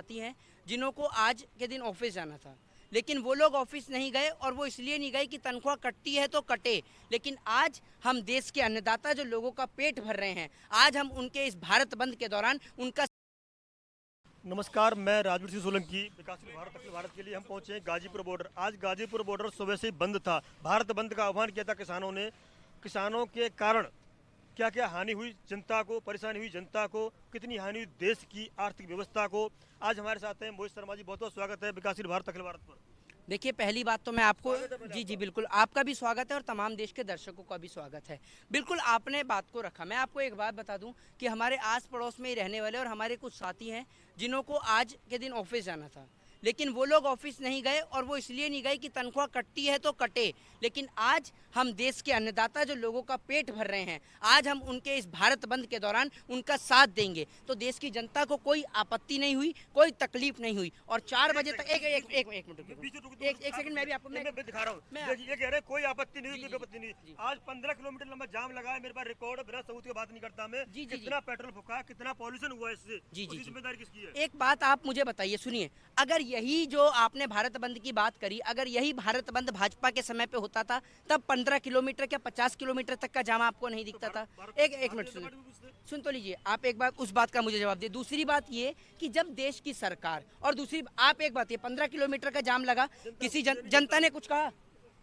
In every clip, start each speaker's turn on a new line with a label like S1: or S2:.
S1: साथी हैं जिन्हों को आज के दिन ऑफिस जाना था, लेकिन वो लोग ऑफिस नहीं गए, और वो इसलिए नहीं गए कि तनख्वाह कटती है तो कटे, लेकिन आज हम देश के अन्नदाता जो लोगों का पेट भर रहे हैं, आज हम उनके इस भारत बंद के दौरान उनका।
S2: नमस्कार, मैं राजवीर सिंह सोलंकी। विकासशील भारत अखिल भारत के लिए हम पहुंचे हैं गाजीपुर बॉर्डर। आज गाजीपुर बॉर्डर सुबह से ही बंद था। भारत बंद का आह्वान किया था किसानों ने। किसानों के कारण क्या क्या हानि हुई जनता को, परेशानी हुई जनता को, कितनी हानि हुई देश की आर्थिक व्यवस्था को। आज हमारे साथ हैं मोहित शर्मा जी, बहुत बहुत स्वागत है विकासशील भारत अखिल भारत पर।
S1: देखिए, पहली बात तो मैं आपको जी बिल्कुल आपका भी स्वागत है और तमाम देश के दर्शकों का भी स्वागत है। बिल्कुल आपने बात को रखा। मैं आपको एक बात बता दूं कि हमारे आस पड़ोस में ही रहने वाले और हमारे कुछ साथी हैं जिन्हों को आज के दिन ऑफिस जाना था, लेकिन वो लोग ऑफिस नहीं गए, और वो इसलिए नहीं गए कि तनख्वाह कटती है तो कटे, लेकिन आज हम देश के अन्नदाता जो लोगों का पेट भर रहे हैं, आज हम उनके इस भारत बंद के दौरान उनका साथ देंगे। तो देश की जनता को कोई आपत्ति नहीं हुई, कोई तकलीफ नहीं हुई। और 4 बजे तक एक मिनट एक सेकंड, मैं भी आपको मैं
S2: दिखा रहा हूँ। ये कह रहे हैं कोई आपत्ति नहीं हुई, कोई आपत्ति नहीं। आज 15 किलोमीटर लंबा जाम लगा है। मेरे पास रिकॉर्ड है, बिना सबूत के बात नहीं करता मैं। कितना पेट्रोल फूका, कितना पॉल्यूशन हुआ इससे, उसकी जिम्मेदारी किसकी है?
S1: एक बात आप मुझे बताइए, सुनिए, अगर यही जो आपने भारत बंद की बात करी, अगर यही भारत बंद भाजपा के समय पे होता था, तब 15 किलोमीटर क्या 50 किलोमीटर तक का जाम आपको नहीं दिखता था? एक मिनट सुन तो लीजिए। आप एक बार उस बात का मुझे जवाब दिए। दूसरी बात ये कि जब देश की सरकार, और दूसरी आप एक बात, ये 15 किलोमीटर का जाम लगा, किसी जनता ने कुछ कहा?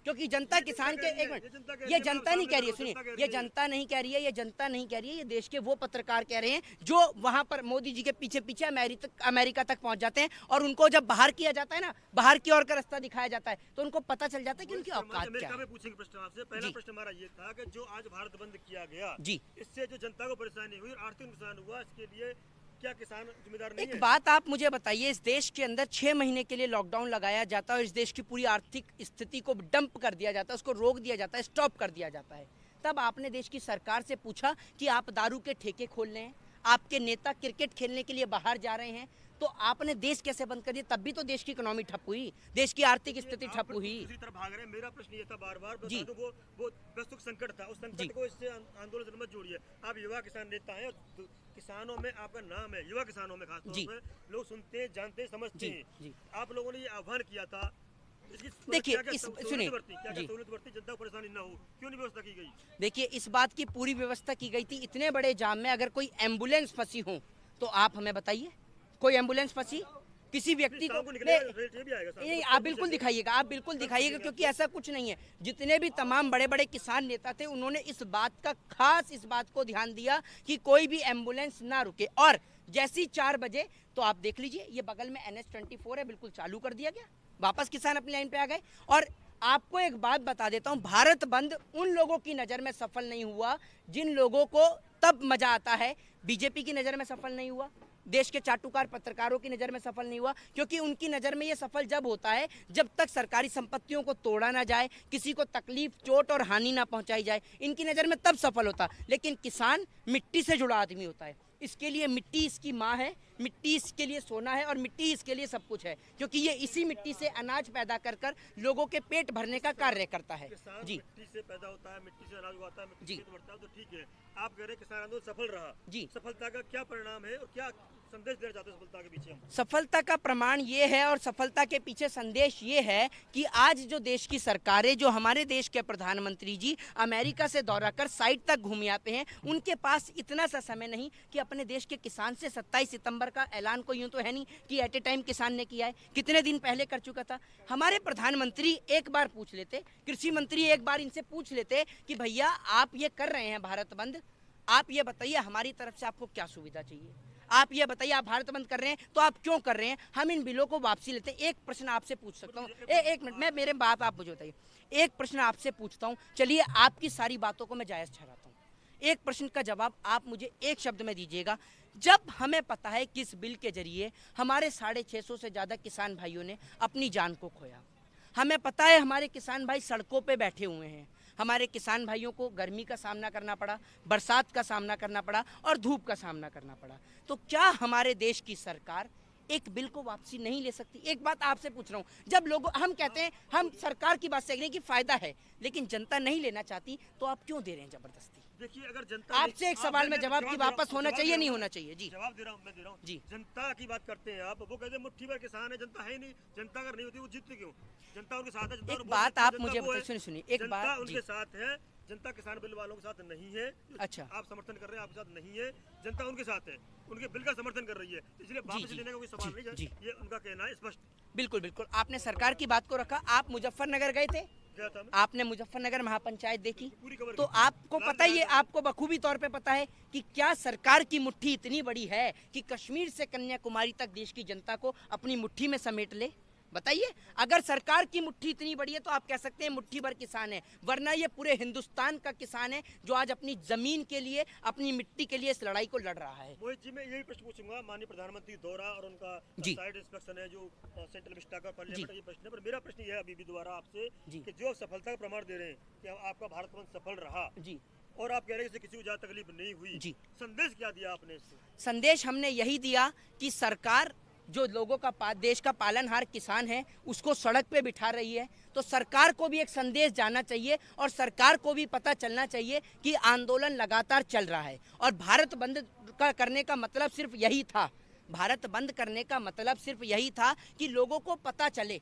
S1: क्योंकि जनता किसान के, एक मिनट, ये जनता नहीं कह रही है, सुनिए, ये जनता नहीं कह रही है, ये जनता नहीं कह रही है, ये देश के वो पत्रकार कह रहे हैं जो वहां पर मोदी जी के पीछे पीछे अमेरिका तक पहुंच जाते हैं, और उनको जब बाहर किया जाता है ना, बाहर की ओर का रास्ता दिखाया जाता है, तो उनको पता चल जाता है कि उनकी औकात क्या है।
S2: पूछेंगे प्रश्न आपसे। पहला प्रश्न हमारा ये था कि जो आज भारत बंद किया गया
S1: जी,
S2: इससे जो जनता को परेशानी हुई और आर्थिक नुकसान हुआ, इसके लिए क्या किसान जिम्मेदार नहीं है?
S1: एक बात आप मुझे बताइए, इस देश के अंदर 6 महीने के लिए लॉकडाउन लगाया जाता है और इस देश की पूरी आर्थिक स्थिति को डंप कर दिया जाता है, उसको रोक दिया जाता है, स्टॉप कर दिया जाता है। तब आपने देश की सरकार से पूछा कि आप दारू के ठेके खोल रहे हैं, आपके नेता क्रिकेट खेलने के लिए बाहर जा रहे हैं, तो आपने देश कैसे बंद कर दिया? तब भी तो देश की इकोनॉमी ठप हुई, देश की आर्थिक स्थिति ठप हुई।
S2: दूसरी तरफ भाग रहे हैं। मेरा प्रश्न ये था बार-बार,
S1: जी,
S2: तो वो वस्तु संकट था, उस संकट को इससे आंदोलन से मत जोड़िए। आप युवा किसान नेता हैं, किसानों में आपका नाम है, युवा किसानों में खासतौर पर लोग सुनते हैं, जानते हैं, समझते हैं। आप लोगों ने ये आह्वान किया था,
S1: देखिए सुनिए जी,
S2: जनता को परेशानी ना हो, क्यों नहीं व्यवस्था की गई?
S1: देखिए, इस बात की पूरी व्यवस्था की गई थी। इतने बड़े जाम में अगर कोई एम्बुलेंस फंसी हो तो आप हमें बताइए, कोई एम्बुलेंस फंसी किसी व्यक्ति को नहीं, आप बिल्कुल दिखाइएगा, आप बिल्कुल दिखाइएगा, क्योंकि ऐसा कुछ नहीं है। जितने भी तमाम बड़े बड़े किसान नेता थे, उन्होंने इस बात का खास इस बात को ध्यान दिया कि कोई भी एम्बुलेंस ना रुके, और जैसी 4 बजे तो आप देख लीजिए, ये बगल में NH-24 है, बिल्कुल चालू कर दिया गया, वापस किसान अपनी लाइन पे आ गए। और आपको एक बात बता देता हूं, भारत बंद उन लोगों की नज़र में सफल नहीं हुआ जिन लोगों को तब मजा आता है, बीजेपी की नज़र में सफल नहीं हुआ, देश के चाटुकार पत्रकारों की नज़र में सफल नहीं हुआ, क्योंकि उनकी नज़र में ये सफल जब होता है जब तक सरकारी संपत्तियों को तोड़ा ना जाए, किसी को तकलीफ, चोट और हानि ना पहुंचाई जाए, इनकी नज़र में तब सफल होता। लेकिन किसान मिट्टी से जुड़ा आदमी होता है, इसके लिए मिट्टी इसकी माँ है, मिट्टी इसके लिए सोना है, और मिट्टी इसके लिए सब कुछ है, क्योंकि ये इसी मिट्टी से अनाज पैदा कर कर लोगों के पेट भरने का कार्य करता है। जी,
S2: मिट्टी से पैदा होता है, मिट्टी से अनाज उगाता है, मिट्टी
S1: जी
S2: से बढ़ता है, तो ठीक है। आप कह रहे हैं किसान आंदोलन सफल रहा,
S1: जी,
S2: सफलता का क्या परिणाम है और क्या संदेश देना चाहते हैं सफलता के पीछे हम?
S1: सफलता का प्रमाण ये है और सफलता के पीछे संदेश ये है कि आज जो देश की सरकारें, जो हमारे देश के प्रधानमंत्री जी अमेरिका से दौरा कर साइट तक घूम आते हैं, उनके पास इतना सा समय नहीं कि अपने देश के किसान से 27 सितंबर का ऐलान को, यूं तो है नहीं कि एट ए टाइम किसान ने किया है, कितने दिन पहले कर चुका था। हमारे प्रधानमंत्री एक बार पूछ लेते, कृषि मंत्री एक बार इनसे पूछ लेते कि भैया आप ये कर रहे हैं भारत बंद, आप ये बताइए हमारी तरफ से आपको क्या सुविधा चाहिए, आप ये बताइए, आप भारत बंद कर रहे हैं तो आप क्यों कर रहे हैं, हम इन बिलों को वापसी लेते हैं। एक प्रश्न आपसे पूछ सकता हूँ, एक मिनट, मैं मेरे बात आप मुझे बताइए, एक प्रश्न आपसे पूछता हूँ, चलिए आपकी सारी बातों को मैं जायज़ ठहराता हूँ, एक प्रश्न का जवाब आप मुझे एक शब्द में दीजिएगा। जब हमें पता है कि इस बिल के जरिए हमारे 650 से ज़्यादा किसान भाइयों ने अपनी जान को खोया, हमें पता है हमारे किसान भाई सड़कों पे बैठे हुए हैं, हमारे किसान भाइयों को गर्मी का सामना करना पड़ा, बरसात का सामना करना पड़ा और धूप का सामना करना पड़ा, तो क्या हमारे देश की सरकार एक बिल को वापसी नहीं ले सकती? एक बात आपसे पूछ रहा हूँ, जब लोग हम कहते हैं, हम सरकार की बात से कह रहे हैं कि फायदा है, लेकिन जनता नहीं लेना चाहती, तो आप क्यों दे रहे हैं जबरदस्ती?
S2: देखिए अगर जनता
S1: आपसे एक सवाल में जवाब की वापस होना चाहिए नहीं होना चाहिए जी?
S2: जवाब दे रहा हूँ, मैं दे रहा हूँ
S1: जी
S2: जनता की बात करते हैं आप, वो कहते हैं मुट्ठी भर किसान है, जनता है ही नहीं। जनता अगर नहीं होती वो जीतती क्यों? जनता उनके साथ है, जनता
S1: एक
S2: उनको
S1: बात
S2: वोट देती है,
S1: आप
S2: जनता
S1: मुझे
S2: वो है।
S1: बताइए, सुनिए सुनिए एक
S2: जनता
S1: बात
S2: उनके
S1: जी।
S2: साथ है, जनता किसान बिल वालों के साथ नहीं है।
S1: अच्छा
S2: आप समर्थन कर रहे हैं, आपके साथ नहीं है, जनता उनके साथ है, उनके बिल का समर्थन कर रही है, इसलिए वापस
S1: जी
S2: लेने का कोई सवाल नहीं
S1: जी।
S2: है, ये उनका कहना है स्पष्ट।
S1: बिल्कुल बिल्कुल, आपने सरकार की बात को रखा। आप मुजफ्फरनगर गए थे?
S2: गया था मैं,
S1: आपने मुजफ्फरनगर महापंचायत देखी?
S2: पूरी खबर
S1: तो
S2: की।
S1: आपको
S2: लाल
S1: पता ही है,
S2: दिखाया था।
S1: आपको बखूबी तौर पे पता है कि क्या सरकार की मुट्ठी इतनी बड़ी है कि कश्मीर से कन्याकुमारी तक देश की जनता को अपनी मुट्ठी में समेट ले? बताइए, अगर सरकार की मुट्ठी इतनी बड़ी है तो आप कह सकते हैं मुट्ठी भर किसान है, वरना ये पूरे हिंदुस्तान का किसान है जो आज अपनी जमीन के लिए, अपनी मिट्टी के लिए इस लड़ाई को लड़ रहा है।
S2: मोहित जी, मैं यही प्रश्न पूछूंगा, माननीय प्रधानमंत्री दौरा और उनका
S1: जी।
S2: साइड इंस्पेक्शन है जो सेंट्रल विस्टा का पार्लियामेंट,
S1: जी।
S2: ये प्रश्न है, पर मेरा प्रश्न ये है अभी भी दोबारा आपसे
S1: जी।
S2: कि जो आप सफलता का प्रमाण दे रहे हैं कि आपका भारत बंद सफल रहा
S1: जी
S2: और आप कह रहे हैं कि किसी को ज्यादा तकलीफ नहीं हुई,
S1: जी।
S2: संदेश क्या दिया आपने इससे?
S1: संदेश हमने यही दिया कि सरकार जो लोगों का देश का पालनहार किसान है उसको सड़क पे बिठा रही है, तो सरकार को भी एक संदेश जाना चाहिए और सरकार को भी पता चलना चाहिए कि आंदोलन लगातार चल रहा है और भारत बंद का करने का मतलब सिर्फ यही था। भारत बंद करने का मतलब सिर्फ यही था कि लोगों को पता चले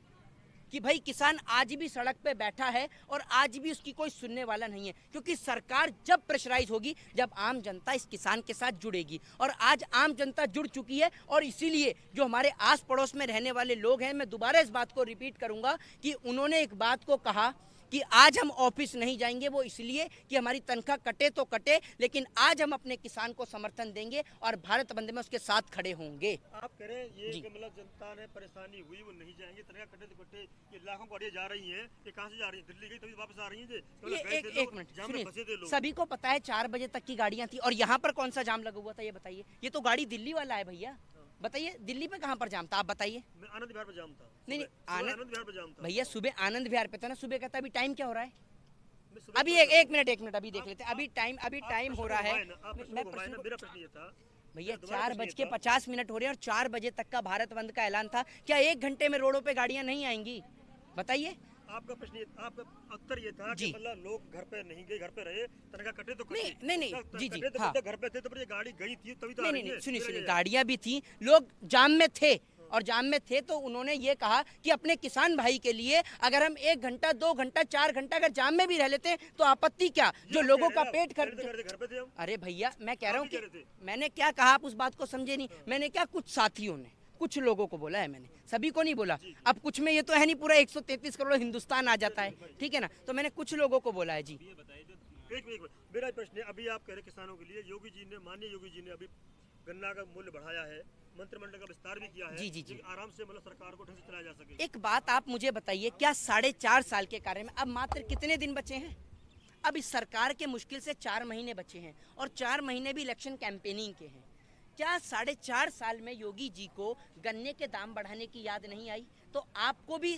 S1: कि भाई किसान आज भी सड़क पे बैठा है और आज भी उसकी कोई सुनने वाला नहीं है, क्योंकि सरकार जब प्रेशराइज होगी जब आम जनता इस किसान के साथ जुड़ेगी, और आज आम जनता जुड़ चुकी है। और इसीलिए जो हमारे आस पड़ोस में रहने वाले लोग हैं, मैं दोबारा इस बात को रिपीट करूंगा कि उन्होंने एक बात को कहा कि आज हम ऑफिस नहीं जाएंगे, वो इसलिए कि हमारी तनख्वाह कटे तो कटे, लेकिन आज हम अपने किसान को समर्थन देंगे और भारत बंद में उसके साथ खड़े होंगे।
S2: आप कह रहे हैं ये
S1: जी।
S2: कि मतलब जनता ने परेशानी हुई वो नहीं जाएंगे, तनख्वाह कटे तो कटे, ये लाखों गाड़ियां जा रही हैं, ये कहाँ से जा रही हैं? दिल्ली गई तभी वापस आ रही हैं,
S1: ये एक मिनट
S2: फंसे थे
S1: सुनिए,
S2: लोग।
S1: सभी को पता है 4 बजे तक की गाड़ियां थी और यहाँ पर कौन सा जाम लगा हुआ था ये बताइए? ये तो गाड़ी दिल्ली वाला है भैया, बताइए दिल्ली पे कहाँ पर जाम था आप बताइए?
S2: मैं आनंद विहार पे जाम था।
S1: नहीं नहीं,
S2: सुबह आनंद विहार पे जाम था
S1: भैया सुबह आनंद विहार पे था ना, सुबह का था। अभी टाइम क्या हो रहा है?
S2: मैं सुबह
S1: अभी
S2: पे था।
S1: एक मिनट अभी देख लेते हैं। अभी टाइम
S2: आप
S1: हो रहा है।
S2: प्रश्न को घुमाए ना, आप प्रश्न
S1: मैं
S2: को घुमाए ना,
S1: प्रश्न
S2: मेरा प्रश्न ये था
S1: भैया
S2: दोबारा
S1: 4
S2: प्रश्न ये
S1: बज के
S2: था।
S1: 50 मिनट हो रहे हैं और 4 बजे तक का भारत बंद का ऐलान था। क्या 1 घंटे में रोडों पे गाड़ियां नहीं आएंगी? बताइए।
S2: आपका प्रश्न आपका उत्तर ये था
S1: जी।
S2: कि मतलब लोग घर पे नहीं गए, घर पे रहे, तनख्वाह कटे तो कटे।
S1: नहीं, जी,
S2: कटे तो
S1: हाँ।
S2: कटे, घर पे थे तो फिर ये गाड़ी गई थी तभी तो आ रही
S1: नहीं
S2: है।
S1: सुनिए
S2: मेरा
S1: सुनिए,
S2: ये है।
S1: गाड़ियां भी थी, लोग जाम में थे और जाम में थे तो उन्होंने ये कहा कि अपने किसान भाई के लिए अगर हम 1 घंटा 2 घंटा 4 घंटा अगर जाम में भी रह लेते हैं तो आपत्ति क्या? जो
S2: ये आप
S1: लोगों
S2: कह
S1: का
S2: रहे
S1: पेट
S2: हैं, घर पे थे हम।
S1: अरे भैया मैं कह रहा हूँ
S2: आप ही कह
S1: कि
S2: रहे थे।
S1: मैंने क्या कहा, आप उस बात को समझे नहीं। मैंने क्या, कुछ साथियों ने कुछ लोगों को बोला है, मैंने सभी को नहीं बोला। अब कुछ में ये तो है नहीं पूरा 133 करोड़ हिंदुस्तान आ जाता है, ठीक है ना, तो मैंने कुछ लोगों को बोला है जी।
S2: एक मिनट, मेरा प्रश्न है, अभी आप कह रहे किसानों के लिए योगी जी ने, माननीय योगी जी ने अभी गन्ना का मूल्य बढ़ाया है, मंत्रिमंडल का विस्तार भी किया है,
S1: जी, जी, जी।
S2: कि आराम से मतलब सरकार को ढंग से चलाया जा सके।
S1: एक बात आप मुझे बताइए, क्या 4.5 साल के कार्य में अब मात्र कितने दिन बचे हैं? अब इस सरकार के मुश्किल से 4 महीने बचे हैं और 4 महीने भी इलेक्शन कैंपेनिंग के हैं। क्या 4.5 साल में योगी जी को गन्ने के दाम बढ़ाने की याद नहीं आई? तो आपको भी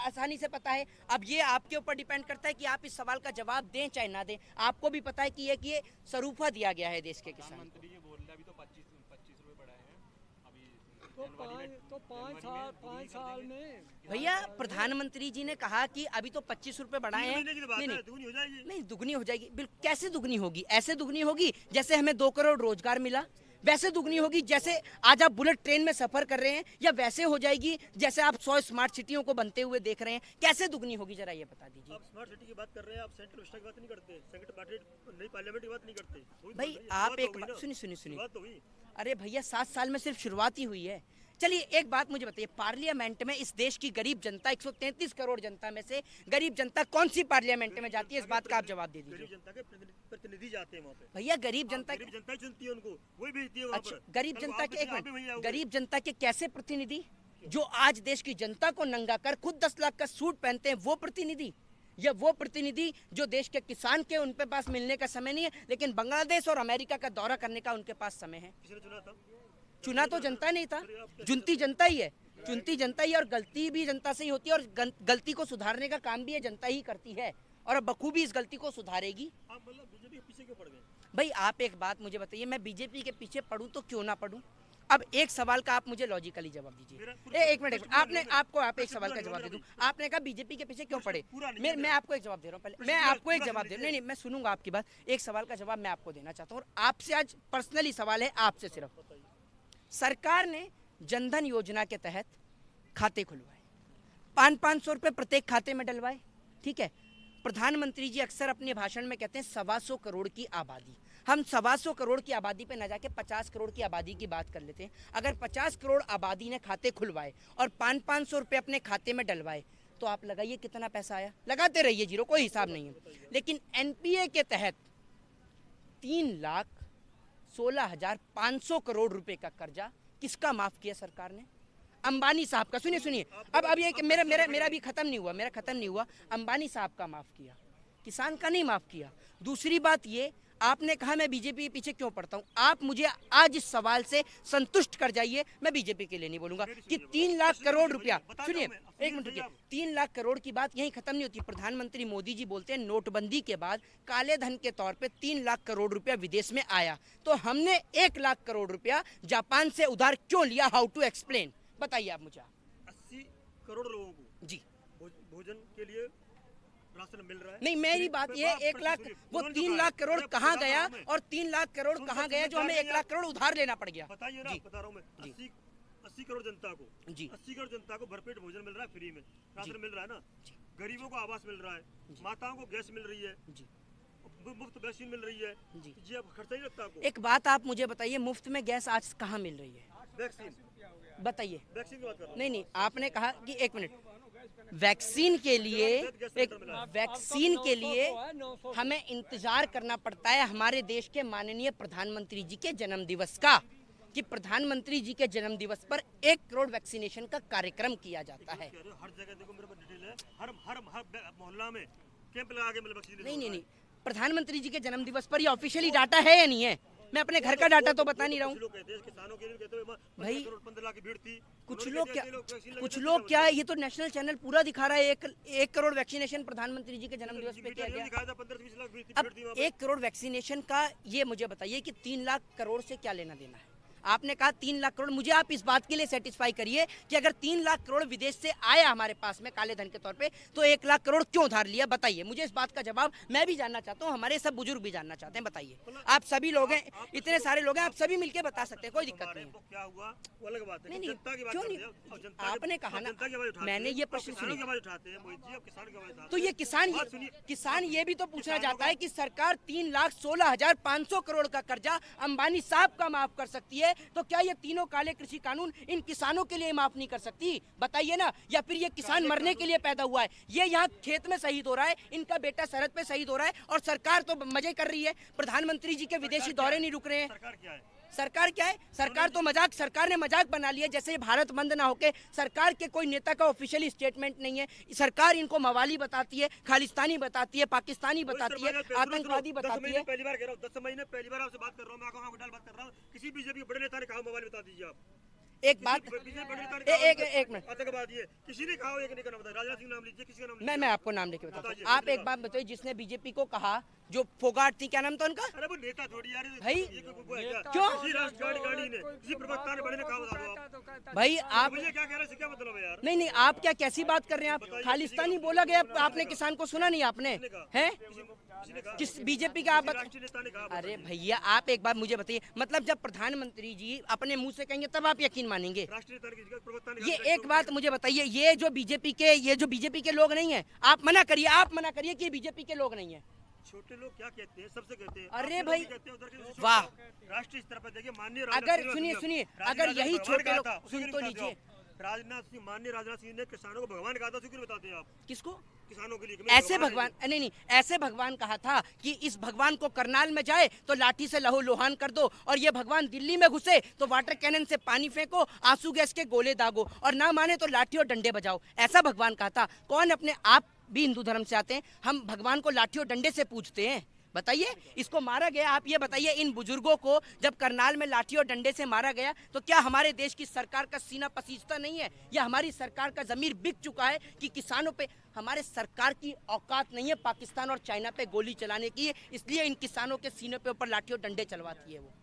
S1: आसानी से पता है। अब ये आपके ऊपर डिपेंड करता है कि आप इस सवाल का जवाब दें चाहे ना दें। आपको भी पता है कि ये सरूफा दिया गया है देश के किसान को।
S3: प्रधानमंत्री जी बोल रहे हैं अभी तो 25 रुपए बढ़ाए हैं अभी
S4: तो पाँच साल में
S1: भैया प्रधानमंत्री जी ने कहा कि अभी तो 25 रुपए बढ़ाए
S2: 3
S1: हैं।
S2: महीने की तो बात
S1: नहीं
S2: है,
S1: नहीं
S2: दुगनी हो जाएगी।
S1: नहीं, दुगनी हो जाएगी बिल्कुल। कैसे दुगनी होगी? ऐसे दुगनी होगी जैसे हमें 2 करोड़ रोजगार मिला, वैसे दुगनी होगी जैसे आज आप बुलेट ट्रेन में सफर कर रहे हैं, या वैसे हो जाएगी जैसे आप 100 स्मार्ट सिटियों को बनते हुए देख रहे हैं? कैसे दुगनी होगी जरा ये बता दीजिए।
S2: आप स्मार्ट सिटी की बात कर रहे हैं, आप सेंट्रल विस्टा की बात नहीं करते, सेंट्रल पार्टी नई पार्लियामेंट की बात नहीं करते। वही तो
S1: भाई
S2: बोल रही है,
S1: आप
S2: शुरुआत
S1: एक
S2: तो हुई
S1: बात
S2: ना।
S1: सुनिए
S2: शुरुआत तो हुई।
S1: अरे भैया 7 साल में सिर्फ शुरुआत ही हुई है। चलिए एक बात मुझे बताइए, पार्लियामेंट में इस देश की गरीब जनता, 133 करोड़ जनता में से गरीब जनता कौन सी पार्लियामेंट में जाती है? इस बात का आप जवाब दे
S2: गरीब
S1: दीजिए
S2: जनता के प्रतिनिधि जाते हैं वहाँ पे।
S1: भैया। गरीब जनता
S2: गरीब जनता ही चुनती है उनको, वही भेजती है वहाँ
S1: अच्छा,
S2: पर।
S1: गरीब
S2: कल को
S1: जनता
S2: आप
S1: के
S2: भी-
S1: एक
S2: आप भी वहीं
S1: मिनट,
S2: आओगे।
S1: गरीब जनता के कैसे प्रतिनिधि? जो आज देश की जनता को नंगा कर खुद 10 लाख का सूट पहनते हैं, वो प्रतिनिधि? या वो प्रतिनिधि जो देश के किसान के उनके पास मिलने का समय नहीं है, लेकिन बांग्लादेश और अमेरिका का दौरा करने का उनके पास समय है?
S2: किसने चुना था?
S1: चुना तो जनता नहीं था, चुनती जनता ही है, चुनती जनता ही है, और गलती भी जनता से ही होती है, और गलती को सुधारने का काम भी ये जनता ही करती है, और अब बखूबी इस गलती को सुधारेगी।
S2: आप मतलब बीजेपी के पीछे क्यों पड़ गए?
S1: भाई आप एक बात मुझे बताइए, मैं बीजेपी के पीछे पढ़ूं तो क्यों ना पढ़ूं? अब एक सवाल का आप मुझे लॉजिकली जवाब दीजिए। एक मिनट, आपने आपको आप एक सवाल का जवाब दे दूं। आपने कहा बीजेपी के पीछे क्यों पड़े? मैं आपको एक जवाब दे रहा हूँ, पहले मैं आपको एक जवाब दे रहा हूँ। नहीं, मैं सुनूंगा आपकी बात। एक सवाल का जवाब मैं आपको देना चाहता हूँ, और आपसे आज पर्सनली सवाल है, आपसे सिर्फ। सरकार ने जनधन योजना के तहत खाते खुलवाए, 500 रुपए प्रत्येक खाते में डलवाए, ठीक है। प्रधानमंत्री जी अक्सर अपने भाषण में कहते हैं 125 करोड़ की आबादी। हम 125 करोड़ की आबादी पे न जाके 50 करोड़ की आबादी की बात कर लेते हैं। अगर 50 करोड़ आबादी ने खाते खुलवाए और 500 रुपए अपने खाते में डलवाए, तो आप लगाइए कितना पैसा आया। लगाते रहिए जीरो, कोई हिसाब नहीं है। लेकिन एनपीए के तहत 3,16,500 करोड़ रुपए का कर्जा किसका माफ किया सरकार ने? अंबानी साहब का। सुनिए, अब ये मेरा भी खत्म नहीं हुआ। अंबानी साहब का माफ किया, किसान का नहीं माफ किया। दूसरी बात ये, आपने कहा मैं बीजेपी के पीछे क्यों पड़ता हूं। आप मुझे आज इस सवाल से संतुष्ट कर जाइए, मैं बीजेपी के लिए नहीं बोलूंगा कि 3 लाख करोड़ रुपया। सुनिए, एक मिनट रुकिए। 3 लाख करोड़ की बात यहीं खत्म नहीं होती। प्रधानमंत्री मोदी जी बोलते हैं नोटबंदी के बाद काले धन के तौर पे 3 लाख करोड़ रुपया विदेश में आया, तो हमने 1 लाख करोड़ रुपया जापान से उधार क्यों लिया? हाउ टू एक्सप्लेन, बताइए आप मुझे।
S2: 80 करोड़ लोगों को
S1: जी
S2: भोजन के लिए राशन मिल रहा है।
S1: नहीं, मेरी बात ये 1 लाख, वो 3 लाख करोड़ कहाँ गया, और 3 लाख करोड़ कहाँ गया जो हमें 1 लाख करोड़ उधार लेना पड़ गया?
S2: बताइए ना, बता रहा हूँ मैं। 80 करोड़ जनता को,
S1: जी
S2: 80 करोड़ जनता को भरपेट भोजन मिल रहा है, फ्री में राशन मिल रहा है ना। गरीबों को आवास मिल रहा है, माताओं को गैस मिल रही है, मुफ्त वैक्सीन मिल रही है। जी अब खर्चा ही लगता है आपको।
S1: एक बात आप मुझे बताइए, मुफ्त में गैस आज कहाँ मिल रही है?
S2: वैक्सीन,
S1: बताइए।
S2: वैक्सीन की बात कर रहा हूँ।
S1: नहीं, आपने कहा कि 1 मिनट, वैक्सीन के लिए हमें इंतजार करना पड़ता है हमारे देश के माननीय प्रधानमंत्री जी के जन्म दिवस का, कि प्रधानमंत्री जी के जन्म दिवस पर 1 करोड़ वैक्सीनेशन का कार्यक्रम किया जाता है।
S2: हर जगह देखो, मेरे पास डिटेल है, हर मोहल्ला में कैंप लगा के वैक्सीनेशन।
S1: नहीं, प्रधानमंत्री जी के जन्म दिवस पर ये ऑफिशियली डाटा है या नहीं है? मैं अपने घर का डाटा तो बता नहीं रहा हूँ भाई।
S2: 15 लाख की भीड़ थी।
S1: कुछ लोग क्या, ये तो नेशनल चैनल पूरा दिखा रहा है 1 करोड़ वैक्सीनेशन प्रधानमंत्री जी के जन्म दिवस पे किया गया। अब 1 करोड़ वैक्सीनेशन का ये मुझे बताइए कि 3 लाख करोड़ से क्या लेना देना है? आपने कहा 3 लाख करोड़, मुझे आप इस बात के लिए सेटिस्फाई करिए कि अगर 3 लाख करोड़ विदेश से आया हमारे पास में काले धन के तौर पे, तो 1 लाख करोड़ क्यों उधार लिया? बताइए मुझे इस बात का जवाब। मैं भी जानना चाहता हूँ, हमारे सब बुजुर्ग भी जानना चाहते हैं। बताइए, आप सभी लोग हैं, इतने सारे लोग हैं, आप सभी मिलकर बता सकते हैं, कोई दिक्कत नहीं है।
S2: क्या हुआ वो अलग बात है।
S1: नहीं, क्यों नहीं? आपने कहा ना, मैंने ये प्रश्न सुना, तो ये किसान ये भी तो पूछना चाहता है कि सरकार 3,16,500 करोड़ का कर्जा अंबानी साहब का माफ कर सकती है, तो क्या ये तीनों काले कृषि कानून इन किसानों के लिए माफ नहीं कर सकती? बताइए ना। या फिर ये किसान मरने के लिए पैदा हुआ है? ये यहाँ खेत में शहीद हो रहा है, इनका बेटा सरहद पे शहीद हो रहा है, और सरकार तो मजे कर रही है। प्रधानमंत्री जी के विदेशी दौरे नहीं रुक रहे हैं। सरकार क्या है? सरकार तो मजाक, सरकार ने मजाक बना लिया, जैसे भारत बंद ना होके सरकार के कोई नेता का ऑफिशियली स्टेटमेंट नहीं है। सरकार इनको मवाली बताती है, खालिस्तानी बताती है, पाकिस्तानी बताती है, आतंकवादी बताती है।
S2: पहली बार कह रहा हूँ, 10 महीने पहली बार आपसे बात कर रहा हूँ, मैं बात कर रहा हूँ। किसी बीजेपी बड़े नेता ने कहा मवाली बता दीजिए आप।
S1: एक बात, एक मिनट,
S2: आतंकवादी है, किसी ने कहा एक नहीं करना बताया। राजनाथ सिंह नाम लीजिए, किसी का नाम
S1: मैं आपको नाम लेके बताता हूँ। आप एक बात बताइए, जिसने बीजेपी को कहा, जो फोगाट थी, क्या नाम था उनका?
S2: अरे वो नेता थोड़ी यार
S1: भाई,
S2: क्यों? किसी राष्ट्रगाड़ी ने, किसी प्रवक्ता ने बड़े ने कहा बता दो
S1: भाई। आप
S2: मुझे क्या कह रहे हैं, क्या मतलब है यार?
S1: नहीं, आप क्या कैसी बात कर रहे हैं? आप खालिस्तानी बोला गया, आपने किसान को सुना नहीं? आपने हैं किस बीजेपी का? आप अरे भैया, आप एक बार मुझे बताइए, मतलब जब प्रधानमंत्री जी अपने मुंह से कहेंगे तब आप यकीन मानेंगे? ये एक बात मुझे बताइए, ये जो बीजेपी के लोग नहीं है, आप मना करिए कि बीजेपी के लोग नहीं है।
S2: छोटे लोग क्या कहते हैं, सबसे कहते हैं।
S1: अरे भाई
S2: वाह, राष्ट्रीय स्तर पर देखिए माननीय,
S1: अगर सुनिए, अगर यही छोटे लोग, सुन तो लीजिए,
S2: माननीय राजनाथ सिंह ने किसानों को भगवान कहा था। क्यों बताते हैं आप?
S1: किसको?
S2: किसानों के लिए।
S1: ऐसे भगवान नहीं, ऐसे भगवान कहा था कि इस भगवान को करनाल में जाए तो लाठी से लहू लोहान कर दो, और ये भगवान दिल्ली में घुसे तो वाटर कैनन से पानी फेंको, आंसू गैस के गोले दागो, और ना माने तो लाठी और डंडे बजाओ। ऐसा भगवान कहा था। कौन अपने आप भी हिंदू धर्म से आते हैं, हम भगवान को लाठी और डंडे से पूजते हैं? बताइए, इसको मारा गया। आप ये बताइए, इन बुजुर्गों को जब करनाल में लाठी और डंडे से मारा गया, तो क्या हमारे देश की सरकार का सीना पसीजता नहीं है, या हमारी सरकार का जमीर बिक चुका है कि किसानों पे? हमारे सरकार की औकात नहीं है पाकिस्तान और चाइना पे गोली चलाने की, इसलिए इन किसानों के सीने पे ऊपर लाठी और डंडे चलवाती है वो।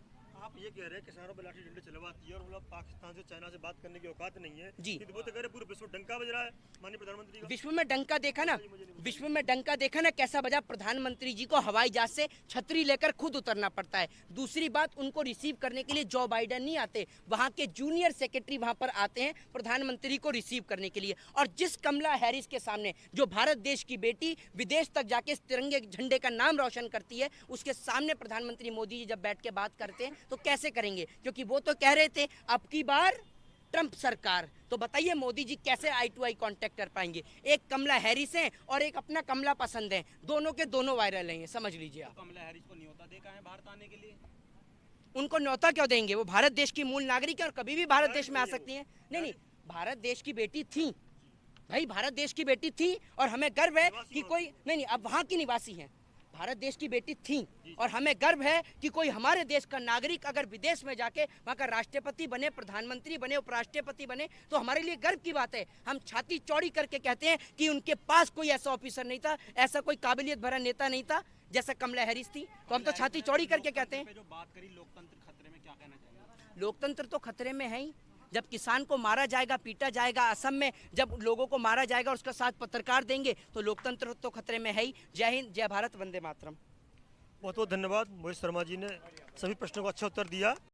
S2: आप ये कह रहे हैं किसानों पर लाठी डंडे चलवाती है और मतलब पाकिस्तान से चाइना से बात करने की औकात नहीं है
S1: जी।
S2: वो तो कह रहे पूरे विश्व डंका बज रहा है माननीय प्रधानमंत्री का।
S1: विश्व में डंका देखा ना, विश्व में डंका देखा ना कैसा बजा। प्रधानमंत्री जी को हवाई जहाज से छतरी लेकर खुद उतरना पड़ता है। दूसरी बात, उनको रिसीव करने के लिए जो बाइडेन नहीं आते, वहां के जूनियर सेक्रेटरी वहां पर आते हैं प्रधानमंत्री को रिसीव करने के लिए। और जिस कमला हैरिस के सामने जो भारत देश की बेटी विदेश तक जाके इस तिरंगे झंडे का नाम रोशन करती है, उसके सामने प्रधानमंत्री मोदी जी जब बैठ के बात करते हैं तो कैसे करेंगे? क्योंकि वो तो कह रहे थे अब की बार ट्रंप सरकार। तो बताइए मोदी जी कैसे आई टू आई कांटेक्ट कर पाएंगे? एक कमला हैरिस है और एक अपना कमला पसंद है, दोनों के दोनों वायरल हैं, समझ लीजिए आप।
S3: कमला हैरिस को न्योता देखा है भारत आने के लिए?
S1: उनको न्योता क्यों देंगे? वो भारत देश की मूल नागरिक है और कभी भी भारत देश में आ सकती हैं। नहीं, भारत देश की बेटी थी भाई, भारत देश की बेटी थी और हमें गर्व है कि कोई नहीं, अब वहाँ की निवासी हैं, भारत देश की बेटी थी और हमें गर्व है कि कोई हमारे देश का नागरिक अगर विदेश में जाके वहाँ का राष्ट्रपति बने, प्रधानमंत्री बने, उपराष्ट्रपति बने तो हमारे लिए गर्व की बात है। हम छाती चौड़ी करके कहते हैं कि उनके पास कोई ऐसा ऑफिसर नहीं था, ऐसा कोई काबिलियत भरा नेता नहीं था जैसा कमला हैरिस थी। तो हम तो छाती चौड़ी करके कहते हैं।
S3: जो बात करी लोकतंत्र खतरे में, क्या कहना चाहिए?
S1: लोकतंत्र तो खतरे में है ही। जब किसान को मारा जाएगा, पीटा जाएगा, असम में जब लोगों को मारा जाएगा और उसका साथ पत्रकार देंगे तो लोकतंत्र तो खतरे में है ही। जय हिंद, जय भारत, वंदे मातरम।
S2: बहुत बहुत धन्यवाद। मोहित शर्मा जी ने सभी प्रश्नों का अच्छा उत्तर दिया।